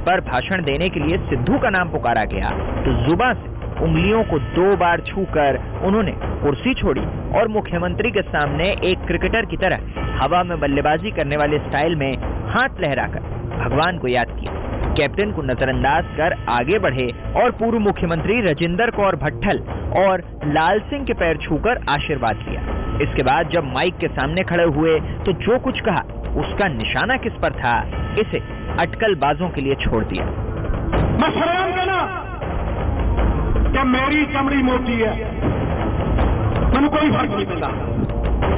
पर भाषण देने के लिए सिद्धू का नाम पुकारा गया तो जुबान से उंगलियों को 2 बार छूकर उन्होंने कुर्सी छोड़ी और मुख्यमंत्री के सामने एक क्रिकेटर की तरह हवा में बल्लेबाजी करने वाले स्टाइल में हाथ लहराकर भगवान को याद किया। कैप्टन को नजरअंदाज कर आगे बढ़े और पूर्व मुख्यमंत्री राजेंद्र कौर भट्टल और लाल सिंह के पैर छूकर आशीर्वाद लिया। इसके बाद जब माइक के सामने खड़े हुए तो जो कुछ कहा उसका निशाना किस पर था, इसे अटकलबाजों के लिए छोड़ दिया। मैं शर्म करना कि मेरी चमड़ी मोटी है, मैंने कोई फर्क नहीं पड़ा।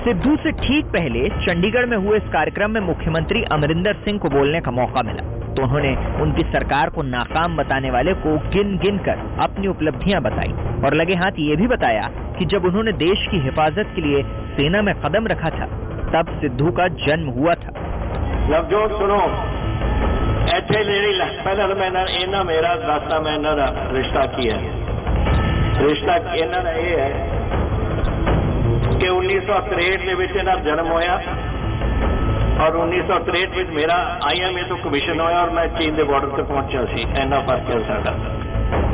सिद्धू से ठीक पहले चंडीगढ़ में हुए इस कार्यक्रम में मुख्यमंत्री अमरिंदर सिंह को बोलने का मौका मिला तो उन्होंने उनकी सरकार को नाकाम बताने वाले को गिन गिन कर अपनी उपलब्धियां बताई और लगे हाथ ये भी बताया कि जब उन्होंने देश की हिफाजत के लिए सेना में कदम रखा था तब सिद्धू का जन्म हुआ था। लवजोत सुनो, ऐसे पहले तो मैंने इन्ना मेरा दास्ता मैं इन्ना रिश्ता किया। रिश्ता इन्ना ये है कि 1963 में इन्ना जन्म होया और 1963 में मेरा IMA तो कमीशन होया और मैं चीन के बॉर्डर से पहुंचा सी। इन्ना फर्क है साडा।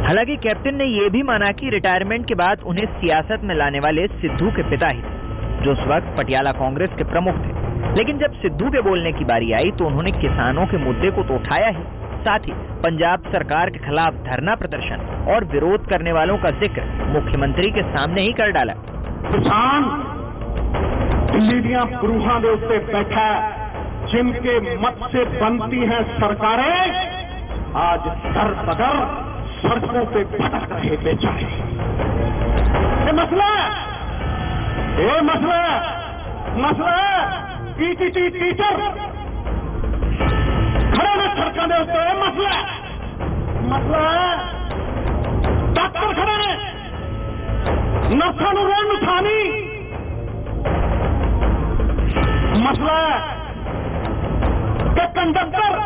हालांकि कैप्टन ने यह भी माना कि रिटायरमेंट के बाद उन्हें सियासत में लाने वाले सिद्धू के पिता ही थे जो उस वक्त पटियाला कांग्रेस के प्रमुख थे। लेकिन जब सिद्धू के बोलने की बारी आई तो उन्होंने किसानों के मुद्दे को तो उठाया ही, साथ ही पंजाब सरकार के खिलाफ धरना प्रदर्शन और विरोध करने वालों का जिक्र मुख्यमंत्री के सामने ही कर डाला। किसान दिल्ली दियां बरूहां दे उत्ते बैठा जिनके मत से बनती हैं सरकारें, आज दर बदर सड़कों पे भटक रहे बेचारे। ये मसला PTT टीचर खड़े ने सड़कों के उत्ते, मसला डॉक्टर खड़े ने नर्सां नूं रोण नूं थां नहीं। मसला कि कंडक्टर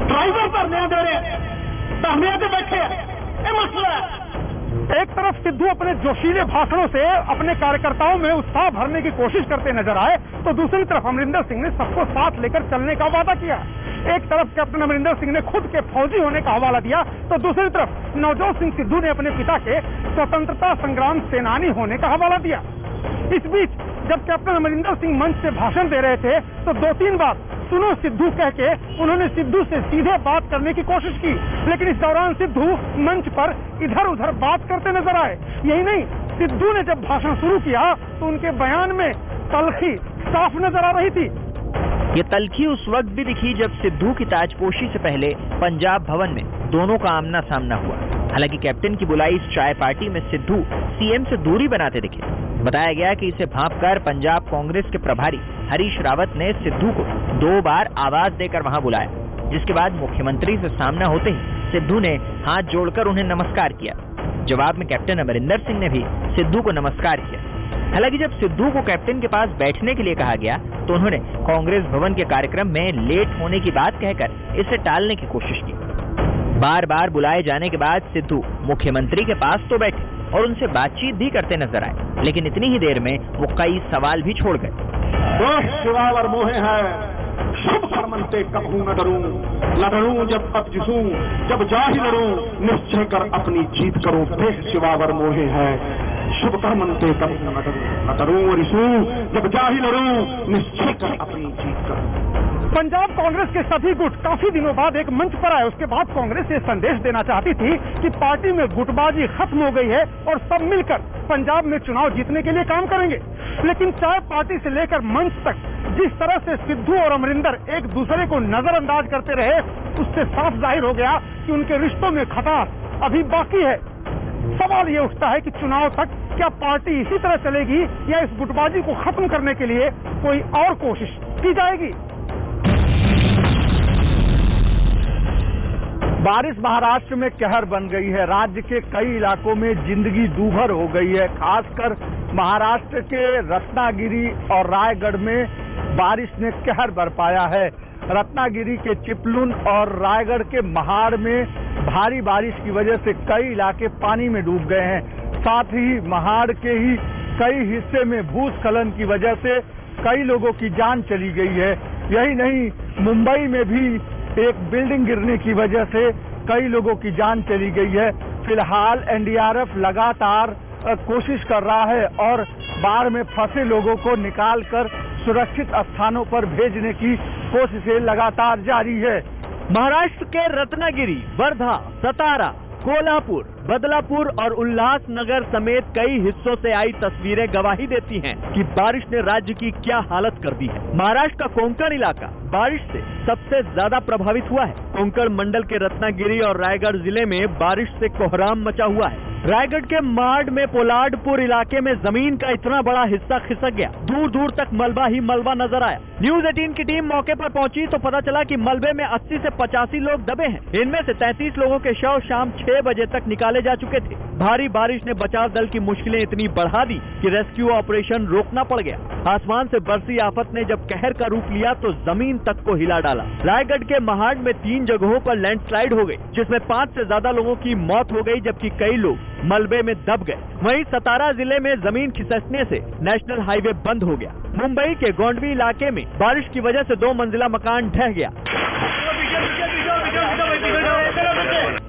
ड्राइवर धरने दे रहे, धरने से बैठे, ये मसला है। एक तरफ सिद्धू अपने जोशीले भाषणों से अपने कार्यकर्ताओं में उत्साह भरने की कोशिश करते नजर आए तो दूसरी तरफ अमरिंदर सिंह ने सबको साथ लेकर चलने का वादा किया। एक तरफ कैप्टन अमरिंदर सिंह ने खुद के फौजी होने का हवाला दिया तो दूसरी तरफ नवजोत सिंह सिद्धू ने अपने पिता के स्वतंत्रता संग्राम सेनानी होने का हवाला दिया। इस बीच जब कैप्टन अमरिंदर सिंह मंच से भाषण दे रहे थे तो 2-3 बार सुनो सिद्धू कह के उन्होंने सिद्धू से सीधे बात करने की कोशिश की, लेकिन इस दौरान सिद्धू मंच पर इधर उधर बात करते नजर आए। यही नहीं, सिद्धू ने जब भाषण शुरू किया तो उनके बयान में तलखी साफ नजर आ रही थी। ये तलखी उस वक्त भी दिखी जब सिद्धू की ताजपोशी से पहले पंजाब भवन में दोनों का आमना सामना हुआ। हालांकि कैप्टन की बुलाई इस चाय पार्टी में सिद्धू CM से दूरी बनाते दिखे। बताया गया कि इसे भांपकर पंजाब कांग्रेस के प्रभारी हरीश रावत ने सिद्धू को 2 बार आवाज देकर वहां बुलाया, जिसके बाद मुख्यमंत्री से सामना होते ही सिद्धू ने हाथ जोड़कर उन्हें नमस्कार किया। जवाब में कैप्टन अमरिंदर सिंह ने भी सिद्धू को नमस्कार किया। हालांकि जब सिद्धू को कैप्टन के पास बैठने के लिए कहा गया तो उन्होंने कांग्रेस भवन के कार्यक्रम में लेट होने की बात कहकर इसे टालने की कोशिश की। बार बार बुलाए जाने के बाद सिद्धू मुख्यमंत्री के पास तो बैठे और उनसे बातचीत भी करते नजर आए, लेकिन इतनी ही देर में वो कई सवाल भी छोड़ गए। देश सिवावर मोहे है, शुभ कर्मंते कबहू न डरूं जब तक जिसूं, जब जाहि लड़ूं निश्चय कर अपनी जीत करूं। देश सिवावर मोहे है, शुभ कर्मंते कबहू न डरूं रिसूं, जब जाहि लड़ूं निश्चय कर अपनी जीत करूं। पंजाब कांग्रेस के सभी गुट काफी दिनों बाद एक मंच पर आए। उसके बाद कांग्रेस ये संदेश देना चाहती थी कि पार्टी में गुटबाजी खत्म हो गई है और सब मिलकर पंजाब में चुनाव जीतने के लिए काम करेंगे। लेकिन चाय पार्टी से लेकर मंच तक जिस तरह से सिद्धू और अमरिंदर एक दूसरे को नजरअंदाज करते रहे, उससे साफ जाहिर हो गया कि उनके रिश्तों में खटास अभी बाकी है। सवाल ये उठता है कि चुनाव तक क्या पार्टी इसी तरह चलेगी या इस गुटबाजी को खत्म करने के लिए कोई और कोशिश की जाएगी। बारिश महाराष्ट्र में कहर बन गई है। राज्य के कई इलाकों में जिंदगी दूभर हो गई है। खासकर महाराष्ट्र के रत्नागिरी और रायगढ़ में बारिश ने कहर बरपाया है। रत्नागिरी के चिपलुन और रायगढ़ के महाड़ में भारी बारिश की वजह से कई इलाके पानी में डूब गए हैं। साथ ही महाड़ के ही कई हिस्से में भूस्खलन की वजह से कई लोगों की जान चली गई है। यही नहीं, मुंबई में भी एक बिल्डिंग गिरने की वजह से कई लोगों की जान चली गई है। फिलहाल एनडीआरएफ लगातार कोशिश कर रहा है और बाढ़ में फंसे लोगों को निकालकर सुरक्षित स्थानों पर भेजने की कोशिशें लगातार जारी है। महाराष्ट्र के रत्नागिरी, वर्धा, सतारा, कोल्हापुर, बदलापुर और उल्लासनगर समेत कई हिस्सों से आई तस्वीरें गवाही देती हैं कि बारिश ने राज्य की क्या हालत कर दी है। महाराष्ट्र का कोंकण इलाका बारिश से सबसे ज्यादा प्रभावित हुआ है। कोंकण मंडल के रत्नागिरी और रायगढ़ जिले में बारिश से कोहराम मचा हुआ है। रायगढ़ के माड़ में पोलाडपुर इलाके में जमीन का इतना बड़ा हिस्सा खिसक गया, दूर दूर तक मलबा ही मलबा नजर आया। न्यूज 18 की टीम मौके पर पहुंची तो पता चला कि मलबे में 80 से 85 लोग दबे हैं। इनमें से 33 लोगों के शव शाम 6 बजे तक निकाले जा चुके थे। भारी बारिश ने बचाव दल की मुश्किलें इतनी बढ़ा दी कि रेस्क्यू ऑपरेशन रोकना पड़ गया। आसमान से बरसी आफत ने जब कहर का रूप लिया तो जमीन तक को हिला डाला। रायगढ़ के महाड़ में 3 जगहों पर लैंडस्लाइड हो गई, जिसमें 5 से ज्यादा लोगों की मौत हो गई, जबकि कई लोग मलबे में दब गए। वहीं सतारा जिले में जमीन खिसकने से नेशनल हाईवे बंद हो गया। मुंबई के गोंडवी इलाके में बारिश की वजह से 2 मंजिला मकान ढह गया,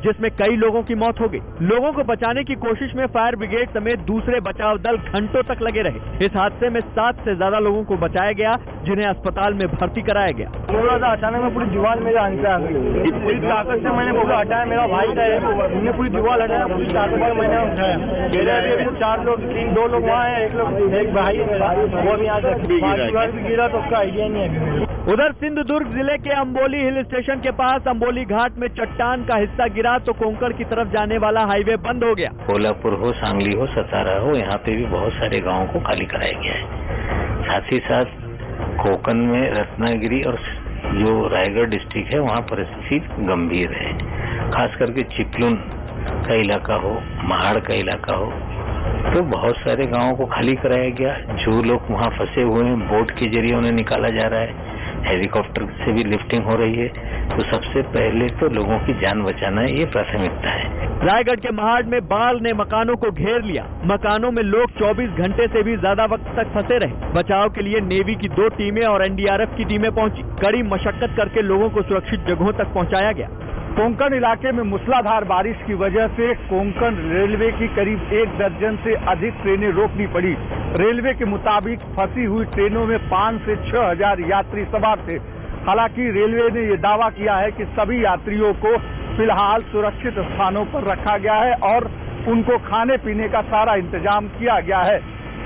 जिसमें कई लोगों की मौत हो गई। लोगों को बचाने की कोशिश में फायर ब्रिगेड समेत दूसरे बचाव दल घंटों तक लगे रहे। इस हादसे में 7 से ज्यादा लोगों को बचाया गया, जिन्हें अस्पताल में भर्ती कराया गया। अचानक में पूरी दीवार मेरे आंसर आ गई। पूरी ताकत से मैंने पूरा हटाया। मेरा भाई था, उसने पूरी दीवार हटाया, पूरी ताकत से मैंने उठाया। मेरे अभी 4 लोग, 2 लोग वहाँ हैं, एक भाई है मेरा, वो भी यहाँ से गिरा तो उसका आइडिया नहीं है। उधर सिंधुदुर्ग जिले के अंबोली हिल स्टेशन के पास अंबोली घाट में चट्टान का हिस्सा गिरा तो कोंकण की तरफ जाने वाला हाईवे बंद हो गया। कोल्हापुर हो, सांगली हो, सतारा हो, यहाँ पे भी बहुत सारे गांवों को खाली कराया गया है। साथ ही साथ कोंकण में रत्नागिरी और जो रायगढ़ डिस्ट्रिक्ट है वहाँ परिस्थिति गंभीर है। खास करके चिपलून का इलाका हो, महाड़ का इलाका हो, तो बहुत सारे गांवों को खाली कराया गया। जो लोग वहाँ फंसे हुए हैं बोट के जरिए उन्हें निकाला जा रहा है, हेलीकॉप्टर से भी लिफ्टिंग हो रही है। तो सबसे पहले तो लोगों की जान बचाना ये प्राथमिकता है। रायगढ़ के महाड़ में बाढ़ ने मकानों को घेर लिया। मकानों में लोग 24 घंटे से भी ज्यादा वक्त तक फंसे रहे। बचाव के लिए नेवी की 2 टीमें और एनडीआरएफ की टीमें पहुंची। कड़ी मशक्कत करके लोगों को सुरक्षित जगहों तक पहुंचाया गया। कोंकण इलाके में मूसलाधार बारिश की वजह से कोंकण रेलवे की करीब 1 दर्जन से अधिक ट्रेनें रोकनी पड़ी। रेलवे के मुताबिक फंसी हुई ट्रेनों में 5 से 6 हजार यात्री सवार थे। हालांकि रेलवे ने ये दावा किया है कि सभी यात्रियों को फिलहाल सुरक्षित स्थानों पर रखा गया है और उनको खाने पीने का सारा इंतजाम किया गया है।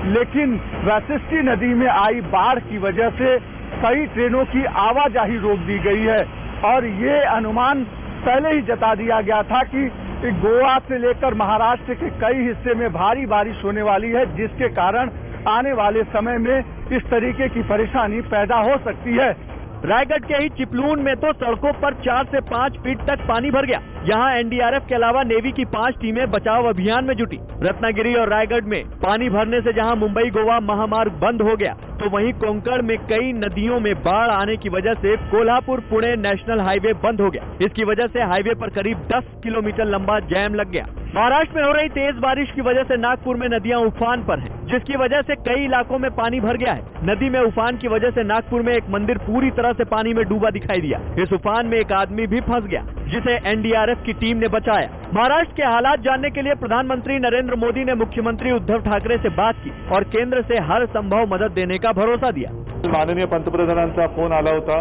लेकिन वशिष्ठी नदी में आई बाढ़ की वजह से कई ट्रेनों की आवाजाही रोक दी गई है और ये अनुमान पहले ही जता दिया गया था कि गोवा से लेकर महाराष्ट्र के कई हिस्से में भारी बारिश होने वाली है, जिसके कारण आने वाले समय में इस तरीके की परेशानी पैदा हो सकती है। रायगढ़ के ही चिपलून में तो सड़कों पर 4 से 5 फीट तक पानी भर गया। यहाँ एनडीआरएफ के अलावा नेवी की 5 टीमें बचाव अभियान में जुटी। रत्नागिरी और रायगढ़ में पानी भरने से जहाँ मुंबई गोवा महामार्ग बंद हो गया, तो वहीं कोंकण में कई नदियों में बाढ़ आने की वजह से कोल्हापुर पुणे नेशनल हाईवे बंद हो गया। इसकी वजह से हाईवे पर करीब 10 किलोमीटर लंबा जैम लग गया। महाराष्ट्र में हो रही तेज बारिश की वजह से नागपुर में नदियां उफान पर हैं, जिसकी वजह से कई इलाकों में पानी भर गया है। नदी में उफान की वजह से नागपुर में एक मंदिर पूरी तरह से पानी में डूबा दिखाई दिया। इस उफान में एक आदमी भी फंस गया, जिसे एनडीआरएफ की टीम ने बचाया। महाराष्ट्र के हालात जानने के लिए प्रधानमंत्री नरेंद्र मोदी ने मुख्यमंत्री उद्धव ठाकरे से बात की और केंद्र से हर संभव मदद देने का भरोसा दिया। माननीय पंतप्रधानांचा फोन आला होता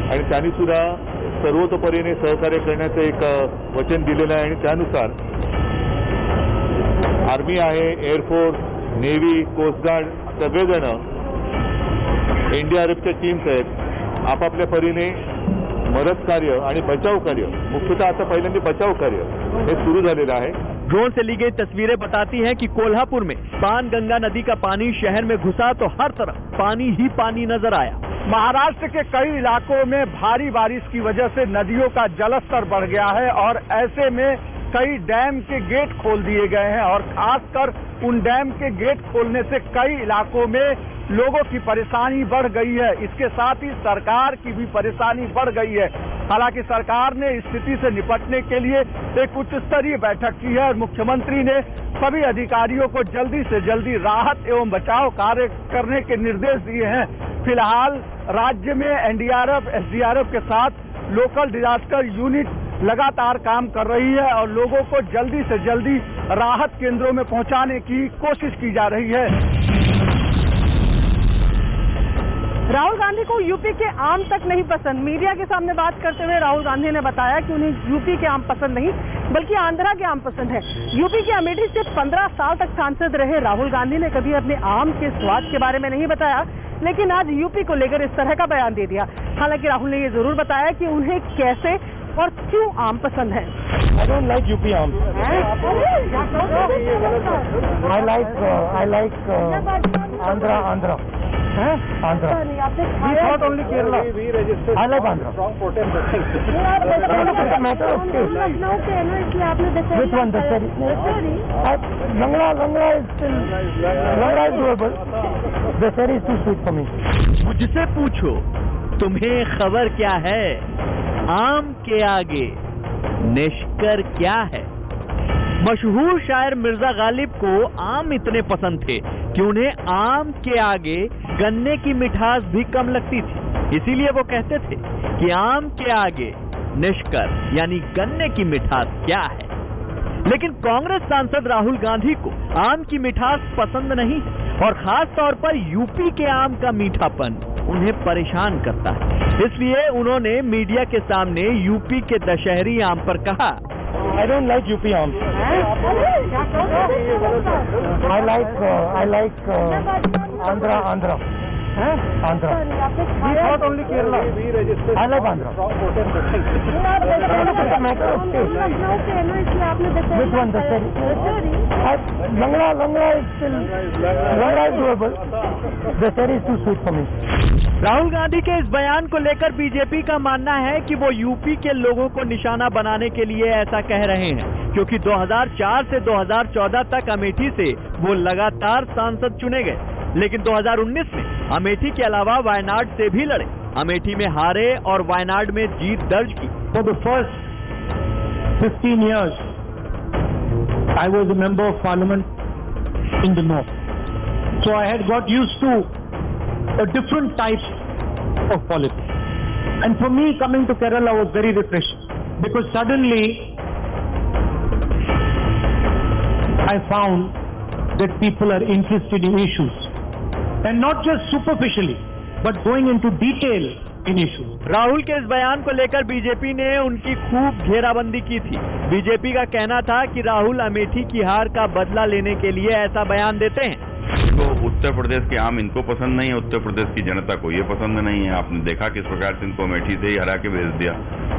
आणि त्यांनी सुद्धा सर्वतोपरीने सहकार्य करण्याचं एक वचन दिलेलं आहे आणि त्यानुसार आर्मी आहे, एअरफोर्स, नेव्ही, कोस्टगार्ड सगळेजण एनडीआरएफच्या टीम्स आहेत, आपापल्या परीने मदत कार्य आणि बचाव कार्य, मुख्यतः आता पहिल्यांदा बचाव कार्य हे सुरू झालेलं आहे। ड्रोन से ली गई तस्वीरें बताती हैं कि कोल्हापुर में बाणगंगा नदी का पानी शहर में घुसा तो हर तरफ पानी ही पानी नजर आया। महाराष्ट्र के कई इलाकों में भारी बारिश की वजह से नदियों का जलस्तर बढ़ गया है और ऐसे में कई डैम के गेट खोल दिए गए हैं और खासकर उन डैम के गेट खोलने से कई इलाकों में लोगों की परेशानी बढ़ गई है। इसके साथ ही सरकार की भी परेशानी बढ़ गई है। हालांकि सरकार ने स्थिति से निपटने के लिए एक उच्च स्तरीय बैठक की है और मुख्यमंत्री ने सभी अधिकारियों को जल्दी से जल्दी राहत एवं बचाव कार्य करने के निर्देश दिए हैं। फिलहाल राज्य में एनडीआरएफ, एसडीआरएफ के साथ लोकल डिजास्टर यूनिट लगातार काम कर रही है और लोगों को जल्दी से जल्दी राहत केंद्रों में पहुंचाने की कोशिश की जा रही है। राहुल गांधी को यूपी के आम तक नहीं पसंद। मीडिया के सामने बात करते हुए राहुल गांधी ने बताया कि उन्हें यूपी के आम पसंद नहीं बल्कि आंध्रा के आम पसंद है। यूपी के अमेठी से 15 साल तक सांसद रहे राहुल गांधी ने कभी अपने आम के स्वाद के बारे में नहीं बताया, लेकिन आज यूपी को लेकर इस तरह का बयान दे दिया। हालांकि राहुल ने ये जरूर बताया कि उन्हें कैसे और क्यों आम पसंद है। I don't like UP आम। I like Andhra। Andhra। We thought only Kerala। I like Andhra। Matter of taste। Which one? Dasari? Langla is still doable। Dasari is too sweet for me। मुझसे पूछो तुम्हें खबर क्या है, आम के आगे निष्कर क्या है। मशहूर शायर मिर्जा गालिब को आम इतने पसंद थे कि उन्हें आम के आगे गन्ने की मिठास भी कम लगती थी। इसीलिए वो कहते थे कि आम के आगे निष्कर यानी गन्ने की मिठास क्या है। लेकिन कांग्रेस सांसद राहुल गांधी को आम की मिठास पसंद नहीं है और खास तौर पर यूपी के आम का मीठापन उन्हें परेशान करता है। इसलिए उन्होंने मीडिया के सामने यूपी के दशहरी आम पर कहा, I don't like UP आम। I like Andhra। We thought only Kerala। I like Andhra। Matter of taste। Which one? Dasari? Langla is still doable। Dasari is too sweet for me। Rahul Gandhi के इस बयान को लेकर बीजेपी का मानना है कि वो यूपी के लोगों को निशाना बनाने के लिए ऐसा कह रहे हैं, क्योंकि 2004 से 2014 तक अमेठी से वो लगातार सांसद चुने गए, लेकिन 2019 में अमेठी के अलावा वायनाड से भी लड़े, अमेठी में हारे और वायनाड में जीत दर्ज की। For the first 15 years, I was a member of parliament in the north. So I had got used to a different type of politics. And for me, coming to Kerala was very refreshing, because suddenly I found that people are interested in issues, and not just superficially, but going into detail in issues. Rahul के इस बयान को लेकर BJP ने उनकी खूब घेराबंदी की थी। बीजेपी का कहना था कि राहुल अमेठी की हार का बदला लेने के लिए ऐसा बयान देते हैं। तो उत्तर प्रदेश के आम इनको पसंद नहीं है, उत्तर प्रदेश की जनता को ये पसंद नहीं है। आपने देखा किस प्रकार से इनको अमेठी से ही हरा के भेज दिया।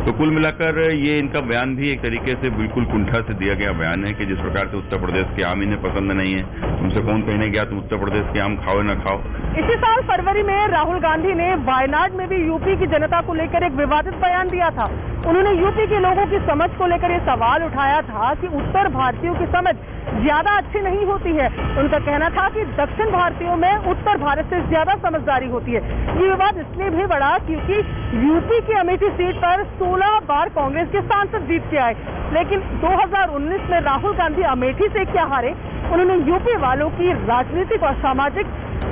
तो कुल मिलाकर ये इनका बयान भी एक तरीके से बिल्कुल कुंठा से दिया गया बयान है कि जिस प्रकार से उत्तर प्रदेश के आम इन्हें पसंद नहीं है। तुमसे कौन कहने गया तुम उत्तर प्रदेश के आम खाओ ना खाओ। इसी साल फरवरी में राहुल गांधी ने वायनाड में भी यूपी की जनता को लेकर एक विवादित बयान दिया था। उन्होंने यूपी के लोगों की समझ को लेकर ये सवाल उठाया था कि उत्तर भारतीयों की समझ ज्यादा अच्छी नहीं होती है। उनका कहना था कि दक्षिण भारतीयों में उत्तर भारत से ज्यादा समझदारी होती है। ये विवाद इसलिए भी बढ़ा क्योंकि यूपी की अमेठी सीट पर 16 बार कांग्रेस के सांसद जीत के आए, लेकिन 2019 में राहुल गांधी अमेठी से क्या हारे, उन्होंने यूपी वालों की राजनीतिक और सामाजिक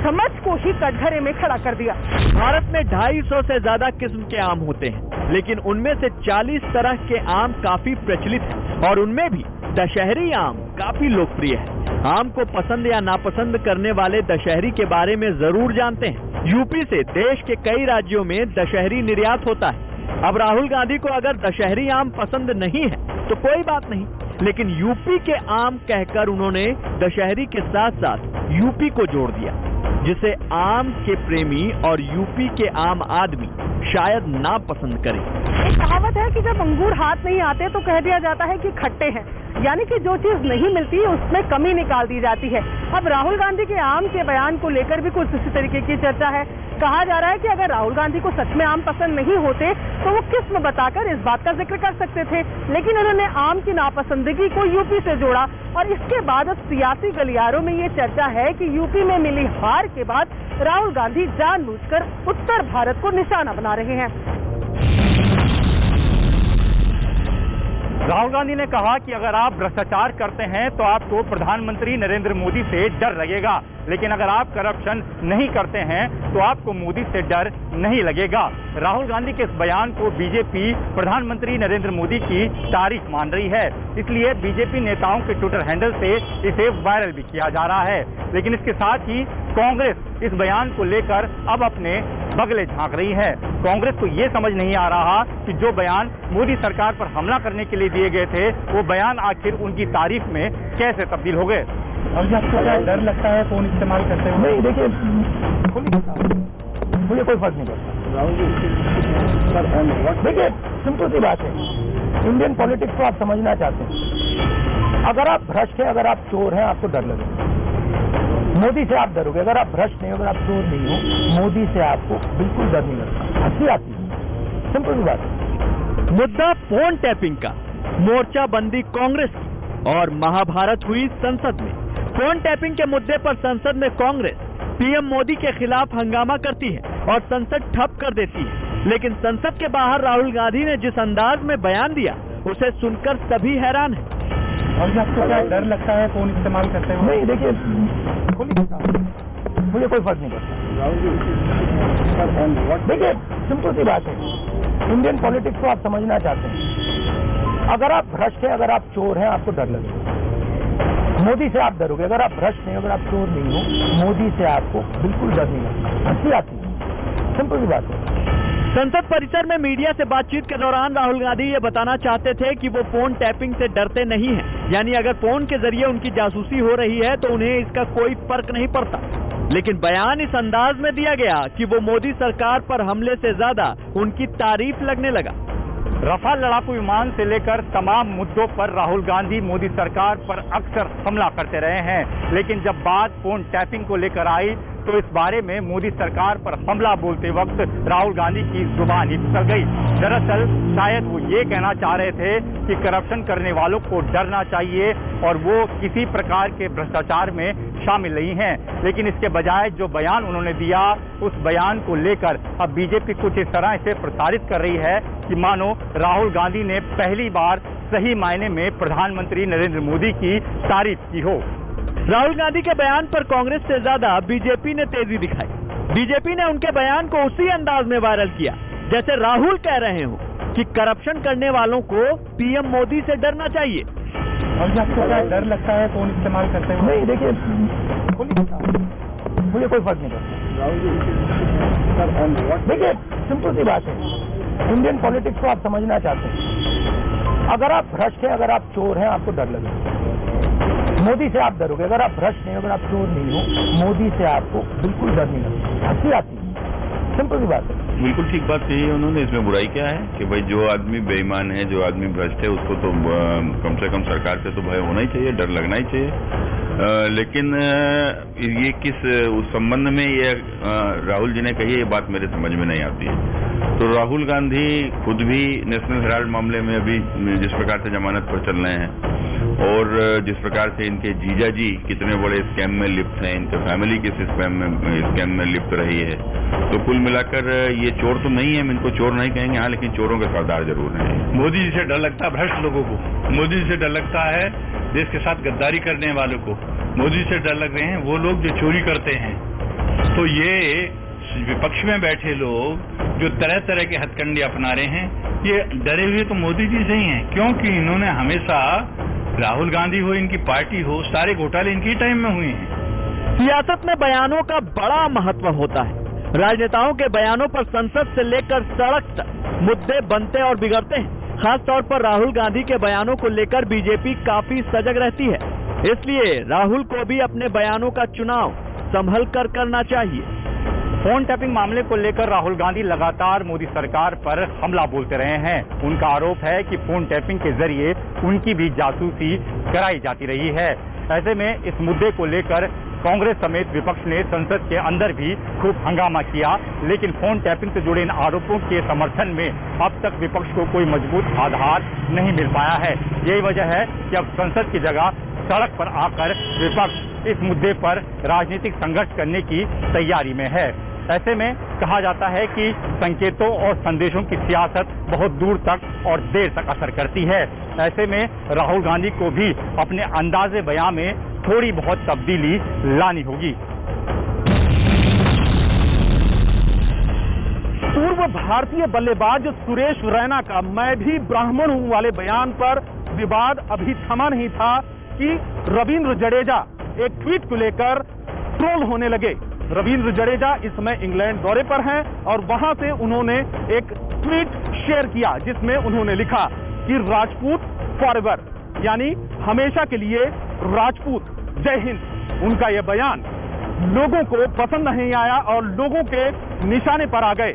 समझ को ही कटघरे में खड़ा कर दिया। भारत में 250 से ज्यादा किस्म के आम होते हैं, लेकिन उनमें से 40 तरह के आम काफी प्रचलित हैं और उनमें भी दशहरी आम काफी लोकप्रिय है। आम को पसंद या नापसंद करने वाले दशहरी के बारे में जरूर जानते हैं। यूपी से देश के कई राज्यों में दशहरी निर्यात होता है। अब राहुल गांधी को अगर दशहरी आम पसंद नहीं है तो कोई बात नहीं, लेकिन यूपी के आम कहकर उन्होंने दशहरी के साथ साथ यूपी को जोड़ दिया, जिसे आम के प्रेमी और यूपी के आम आदमी शायद ना पसंद करें। एक कहावत है कि जब अंगूर हाथ नहीं आते तो कह दिया जाता है कि खट्टे हैं, यानी कि जो चीज नहीं मिलती उसमें कमी निकाल दी जाती है। अब राहुल गांधी के आम के बयान को लेकर भी कुछ इसी तरीके की चर्चा है। कहा जा रहा है कि अगर राहुल गांधी को सच में आम पसंद नहीं होते तो वो किस्म बताकर इस बात का जिक्र कर सकते थे, लेकिन उन्होंने आम की नापसंदगी को यूपी से जोड़ा और इसके बाद अब सियासी गलियारों में ये चर्चा है कि यूपी में मिली हार के बाद राहुल गांधी जानबूझकर उत्तर भारत को निशाना बना रहे हैं। राहुल राहुल गांधी ने कहा कि अगर आप भ्रष्टाचार करते हैं तो आपको प्रधानमंत्री नरेंद्र मोदी से डर लगेगा, लेकिन अगर आप करप्शन नहीं करते हैं तो आपको मोदी से डर नहीं लगेगा। राहुल गांधी के इस बयान को बीजेपी प्रधानमंत्री नरेंद्र मोदी की तारीफ मान रही है, इसलिए बीजेपी नेताओं के ट्विटर हैंडल से इसे वायरल भी किया जा रहा है। लेकिन इसके साथ ही कांग्रेस इस बयान को लेकर अब अपने बगले झांक रही है। कांग्रेस को यह समझ नहीं आ रहा कि जो बयान मोदी सरकार पर हमला करने के लिए दिए गए थे वो बयान आखिर उनकी तारीफ में कैसे तब्दील हो गए। और आपको क्या डर लगता है फोन इस्तेमाल करते हुए? नहीं, देखिए मुझे कोई फर्क नहीं पड़ता। देखिए सिंपल सी बात है, इंडियन पॉलिटिक्स को आप समझना चाहते हैं, अगर आप भ्रष्ट हैं, अगर आप चोर हैं, आपको डर लगेगा। मोदी से आप डरोगे, अगर आप भ्रष्ट नहीं, अगर आप चोर नहीं हो, मोदी से आपको बिल्कुल डर नहीं लगता, हंसी आती है। सिंपल सी बात है। मुद्दा फोन टैपिंग का, मोर्चाबंदी कांग्रेस की और महाभारत हुई संसद में। फोन टैपिंग के मुद्दे पर संसद में कांग्रेस पीएम मोदी के खिलाफ हंगामा करती है और संसद ठप कर देती है, लेकिन संसद के बाहर राहुल गांधी ने जिस अंदाज में बयान दिया उसे सुनकर सभी हैरान हैं। और आपको क्या डर लगता है फोन इस्तेमाल करते हुए? नहीं, देखिए मुझे कोई फर्क नहीं पड़ता। देखिए सिंपल सी बात है, इंडियन पॉलिटिक्स को आप समझना चाहते हैं, अगर आप भ्रष्ट हैं, अगर आप चोर हैं, आपको डर लगेगा। मोदी से आप डरोगे, अगर आप भ्रष्ट नहीं, अगर आप चोर नहीं हो, मोदी से आपको बिल्कुल डर नहीं लगता, हंसी आती है। सिंपल सी बात है। संसद परिसर में मीडिया से बातचीत के दौरान राहुल गांधी ये बताना चाहते थे कि वो फोन टैपिंग से डरते नहीं हैं, यानी अगर फोन के जरिए उनकी जासूसी हो रही है तो उन्हें इसका कोई फर्क नहीं पड़ता। लेकिन बयान इस अंदाज में दिया गया कि वो मोदी सरकार पर हमले से ज्यादा उनकी तारीफ लगने लगा। रफाल लड़ाकू विमान से लेकर तमाम मुद्दों पर राहुल गांधी मोदी सरकार पर अक्सर हमला करते रहे हैं, लेकिन जब बात फोन टैपिंग को लेकर आई तो इस बारे में मोदी सरकार पर हमला बोलते वक्त राहुल गांधी की जुबान ही फिसल गई। दरअसल शायद वो ये कहना चाह रहे थे कि करप्शन करने वालों को डरना चाहिए और वो किसी प्रकार के भ्रष्टाचार में शामिल नहीं हैं, लेकिन इसके बजाय जो बयान उन्होंने दिया उस बयान को लेकर अब बीजेपी कुछ इस तरह से प्रसारित कर रही है कि मानो राहुल गांधी ने पहली बार सही मायने में प्रधानमंत्री नरेंद्र मोदी की तारीफ की हो। राहुल गांधी के बयान पर कांग्रेस से ज्यादा बीजेपी ने तेजी दिखाई। बीजेपी ने उनके बयान को उसी अंदाज में वायरल किया जैसे राहुल कह रहे हो कि करप्शन करने वालों को पीएम मोदी से डरना चाहिए। और आपको क्या डर लगता है फोन इस्तेमाल करते हुए? नहीं, देखिए मुझे कोई फर्क नहीं पड़ता। देखिए सिंपल सी बात है, इंडियन पॉलिटिक्स को आप समझना चाहते हैं, अगर आप भ्रष्ट हैं, अगर आप चोर हैं, आपको डर लगेगा। मोदी से आप डरोगे, अगर आप भ्रष्ट नहीं, अगर आप चोर नहीं हो, मोदी से आपको बिल्कुल डर नहीं लगता, हंसी आती है। सिंपल सी बात है। बिल्कुल ठीक बात कही है उन्होंने। इसमें बुराई क्या है कि भाई जो आदमी बेईमान है, जो आदमी भ्रष्ट है, उसको तो कम से कम सरकार से तो भय होना ही चाहिए, डर लगना ही चाहिए। लेकिन ये किस उस संबंध में ये राहुल जी ने कही, ये बात मेरे समझ में नहीं आती है। तो राहुल गांधी खुद भी नेशनल हेराल्ड मामले में अभी जिस प्रकार से जमानत पर चल रहे हैं और जिस प्रकार से इनके जीजा जी कितने बड़े स्कैम में लिप्त हैं, इनके फैमिली किस स्कैम में लिप्त रही है, तो कुल मिलाकर ये चोर तो नहीं है, हम इनको चोर नहीं कहेंगे, हाँ, लेकिन चोरों के सरदार जरूर हैं। मोदी जी से डर लगता है भ्रष्ट लोगों को, मोदी जी से डर लगता है देश के साथ गद्दारी करने वालों को, मोदी जी से डर लग रहे हैं वो लोग जो चोरी करते हैं। तो ये विपक्ष में बैठे लोग जो तरह तरह के हथकंडे अपना रहे हैं, ये डरे हुए तो मोदी जी से ही हैं, क्योंकि इन्होंने हमेशा, राहुल गांधी हो, इनकी पार्टी हो, सारे घोटाले इनकी टाइम में हुए हैं। सियासत में बयानों का बड़ा महत्व होता है। राजनेताओं के बयानों पर संसद से लेकर सड़क तक मुद्दे बनते और बिगड़ते हैं। खास तौर पर राहुल गांधी के बयानों को लेकर बीजेपी काफी सजग रहती है, इसलिए राहुल को भी अपने बयानों का चुनाव संभल कर करना चाहिए। फोन टैपिंग मामले को लेकर राहुल गांधी लगातार मोदी सरकार पर हमला बोलते रहे हैं। उनका आरोप है कि फोन टैपिंग के जरिए उनकी भी जासूसी कराई जाती रही है। ऐसे में इस मुद्दे को लेकर कांग्रेस समेत विपक्ष ने संसद के अंदर भी खूब हंगामा किया, लेकिन फोन टैपिंग से जुड़े इन आरोपों के समर्थन में अब तक विपक्ष को कोई मजबूत आधार नहीं मिल पाया है। यही वजह है कि अब संसद की जगह सड़क पर आकर विपक्ष इस मुद्दे पर राजनीतिक संघर्ष करने की तैयारी में है। ऐसे में कहा जाता है कि संकेतों और संदेशों की सियासत बहुत दूर तक और देर तक असर करती है। ऐसे में राहुल गांधी को भी अपने अंदाजे बयां में थोड़ी बहुत तब्दीली लानी होगी। पूर्व भारतीय बल्लेबाज सुरेश रैना का मैं भी ब्राह्मण हूं वाले बयान पर विवाद अभी थमा नहीं था कि रविंद्र जडेजा एक ट्वीट को लेकर ट्रोल होने लगे। रविंद्र जडेजा इस समय इंग्लैंड दौरे पर हैं और वहां से उन्होंने एक ट्वीट शेयर किया जिसमें उन्होंने लिखा कि राजपूत फॉरएवर, यानी हमेशा के लिए राजपूत, जय हिंद। उनका यह बयान लोगों को पसंद नहीं आया और लोगों के निशाने पर आ गए।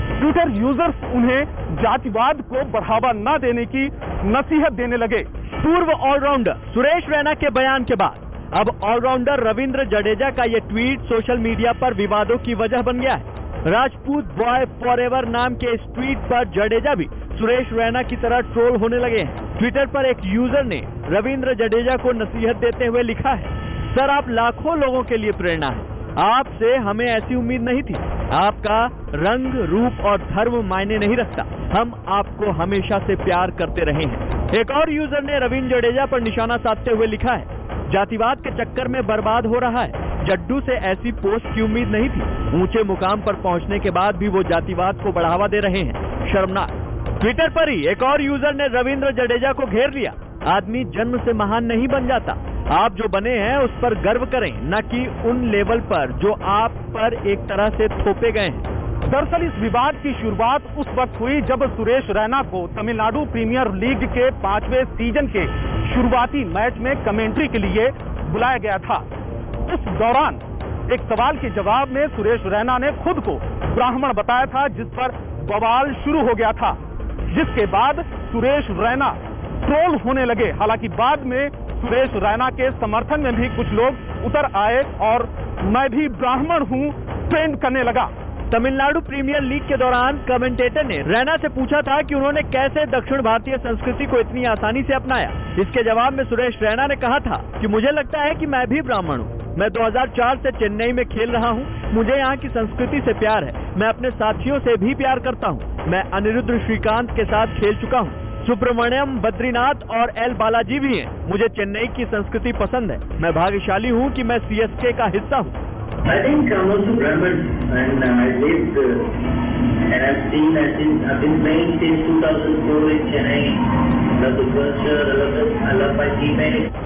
ट्विटर यूजर्स उन्हें जातिवाद को बढ़ावा न देने की नसीहत देने लगे। पूर्व ऑलराउंडर सुरेश रैना के बयान के बाद अब ऑलराउंडर रविंद्र जडेजा का ये ट्वीट सोशल मीडिया पर विवादों की वजह बन गया है। राजपूत बॉय फॉरएवर नाम के इस ट्वीट पर जडेजा भी सुरेश रैना की तरह ट्रोल होने लगे हैं। ट्विटर पर एक यूजर ने रविंद्र जडेजा को नसीहत देते हुए लिखा है, सर आप लाखों लोगों के लिए प्रेरणा है, आपसे हमें ऐसी उम्मीद नहीं थी। आपका रंग, रूप और धर्म मायने नहीं रखता, हम आपको हमेशा से प्यार करते रहे हैं। एक और यूजर ने रविंद्र जडेजा पर निशाना साधते हुए लिखा है, जातिवाद के चक्कर में बर्बाद हो रहा है, जड्डू से ऐसी पोस्ट की उम्मीद नहीं थी, ऊंचे मुकाम पर पहुंचने के बाद भी वो जातिवाद को बढ़ावा दे रहे हैं, शर्मनाक। ट्विटर पर ही एक और यूजर ने रविंद्र जडेजा को घेर लिया, आदमी जन्म से महान नहीं बन जाता, आप जो बने हैं उस पर गर्व करें, न कि उन लेवल पर जो आप पर एक तरह से थोपे गए हैं। दरअसल इस विवाद की शुरुआत उस वक्त हुई जब सुरेश रैना को तमिलनाडु प्रीमियर लीग के 5वें सीजन के शुरुआती मैच में कमेंट्री के लिए बुलाया गया था। उस दौरान एक सवाल के जवाब में सुरेश रैना ने खुद को ब्राह्मण बताया था, जिस पर बवाल शुरू हो गया था, जिसके बाद सुरेश रैना ट्रोल होने लगे। हालांकि बाद में सुरेश रैना के समर्थन में भी कुछ लोग उतर आए और मैं भी ब्राह्मण हूं ट्रेंड करने लगा। तमिलनाडु प्रीमियर लीग के दौरान कमेंटेटर ने रैना से पूछा था कि उन्होंने कैसे दक्षिण भारतीय संस्कृति को इतनी आसानी से अपनाया। इसके जवाब में सुरेश रैना ने कहा था कि मुझे लगता है कि मैं भी ब्राह्मण हूँ, मैं 2004 से चेन्नई में खेल रहा हूँ, मुझे यहाँ की संस्कृति से प्यार है, मैं अपने साथियों से भी प्यार करता हूँ, मैं अनिरुद्ध श्रीकांत के साथ खेल चुका हूँ, सुब्रमण्यम, बद्रीनाथ और एल बालाजी भी हैं, मुझे चेन्नई की संस्कृति पसंद है, मैं भाग्यशाली हूँ कि मैं CSK का हिस्सा हूँ। I think I'm also Brahmin and I lived and I've seen I've been playing since 2004 in Chennai. Love the culture, I love my teammates.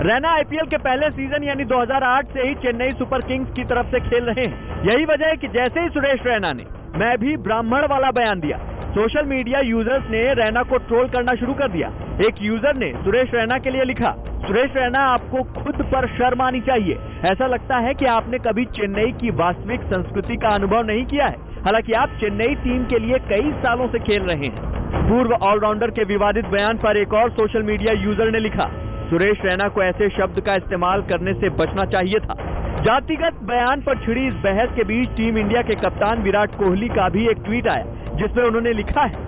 Raina IPL के पहले सीजन यानी 2008 से ही चेन्नई सुपर किंग्स की तरफ से खेल रहे हैं। यही वजह है कि जैसे ही सुरेश रैना ने मैं भी ब्राह्मण वाला बयान दिया, सोशल मीडिया यूजर्स ने रैना को ट्रोल करना शुरू कर दिया। एक यूजर ने सुरेश रैना के लिए लिखा, सुरेश रैना आपको खुद पर शर्म आनी चाहिए, ऐसा लगता है कि आपने कभी चेन्नई की वास्तविक संस्कृति का अनुभव नहीं किया है, हालांकि आप चेन्नई टीम के लिए कई सालों से खेल रहे हैं। पूर्व ऑलराउंडर के विवादित बयान पर एक और सोशल मीडिया यूजर ने लिखा, सुरेश रैना को ऐसे शब्द का इस्तेमाल करने से बचना चाहिए था। जातिगत बयान पर छिड़ी इस बहस के बीच टीम इंडिया के कप्तान विराट कोहली का भी एक ट्वीट आया, जिसमें उन्होंने लिखा है,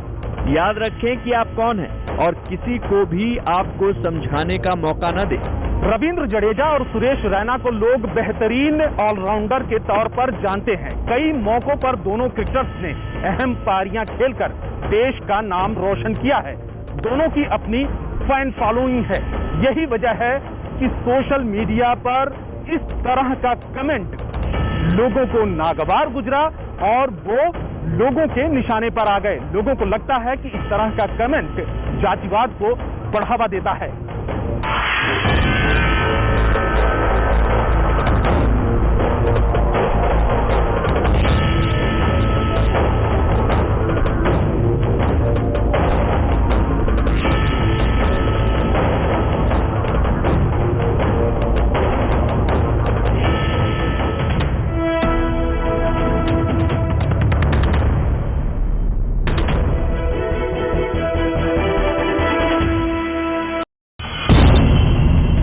याद रखें कि आप कौन हैं और किसी को भी आपको समझाने का मौका न दें। रविंद्र जडेजा और सुरेश रैना को लोग बेहतरीन ऑलराउंडर के तौर पर जानते हैं। कई मौकों पर दोनों क्रिकेटर्स ने अहम पारियां खेलकर देश का नाम रोशन किया है। दोनों की अपनी फैन फॉलोइंग है। यही वजह है कि सोशल मीडिया पर इस तरह का कमेंट लोगों को नागवार गुजरा और वो लोगों के निशाने पर आ गए। लोगों को लगता है कि इस तरह का कमेंट जातिवाद को बढ़ावा देता है।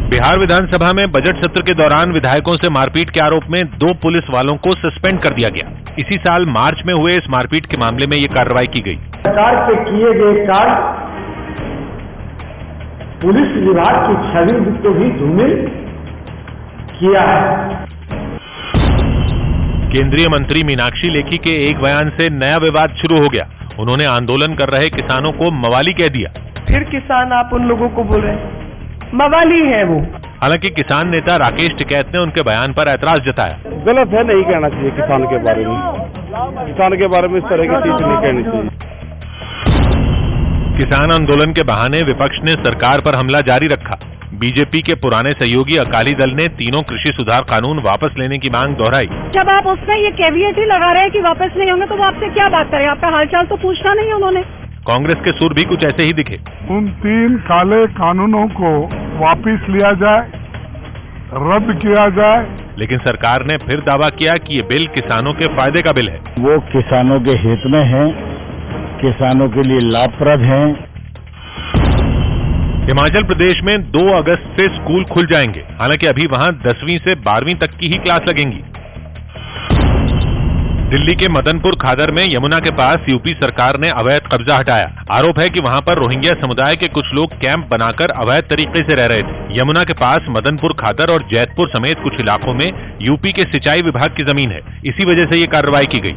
बिहार विधानसभा में बजट सत्र के दौरान विधायकों से मारपीट के आरोप में 2 पुलिस वालों को सस्पेंड कर दिया गया। इसी साल मार्च में हुए इस मारपीट के मामले में ये कार्रवाई की गई। सरकार के किए गए कार्य पुलिस विभाग की छवि को भी धूमिल किया है। केंद्रीय मंत्री मीनाक्षी लेखी के एक बयान से नया विवाद शुरू हो गया। उन्होंने आंदोलन कर रहे किसानों को मवाली कह दिया। फिर किसान आप उन लोगों को बोल रहे हैं, मवाली है वो। हालांकि किसान नेता राकेश टिकैत ने उनके बयान पर ऐतराज जताया। गलत है, नहीं कहना चाहिए किसान के बारे में। किसान के बारे में इस तरह की चीज नहीं कहनी चाहिए। किसान आंदोलन के बहाने विपक्ष ने सरकार पर हमला जारी रखा। बीजेपी के पुराने सहयोगी अकाली दल ने तीनों कृषि सुधार कानून वापस लेने की मांग दोहराई। जब आप उसमें ये कैविएट ही लगा रहे हैं कि वापस नहीं होंगे, तो वो आपसे क्या बात करें? आपका हालचाल तो पूछना नहीं है उन्होंने। कांग्रेस के सुर भी कुछ ऐसे ही दिखे। उन 3 काले कानूनों को वापस लिया जाए, रद्द किया जाए। लेकिन सरकार ने फिर दावा किया कि ये बिल किसानों के फायदे का बिल है। वो किसानों के हित में है, किसानों के लिए लाभप्रद है। हिमाचल प्रदेश में 2 अगस्त से स्कूल खुल जाएंगे। हालांकि अभी वहां 10वीं से 12वीं तक की ही क्लास लगेंगी। दिल्ली के मदनपुर खादर में यमुना के पास यूपी सरकार ने अवैध कब्जा हटाया। आरोप है कि वहां पर रोहिंग्या समुदाय के कुछ लोग कैंप बनाकर अवैध तरीके से रह रहे थे। यमुना के पास मदनपुर खादर और जैतपुर समेत कुछ इलाकों में यूपी के सिंचाई विभाग की जमीन है। इसी वजह से ये कार्रवाई की गई।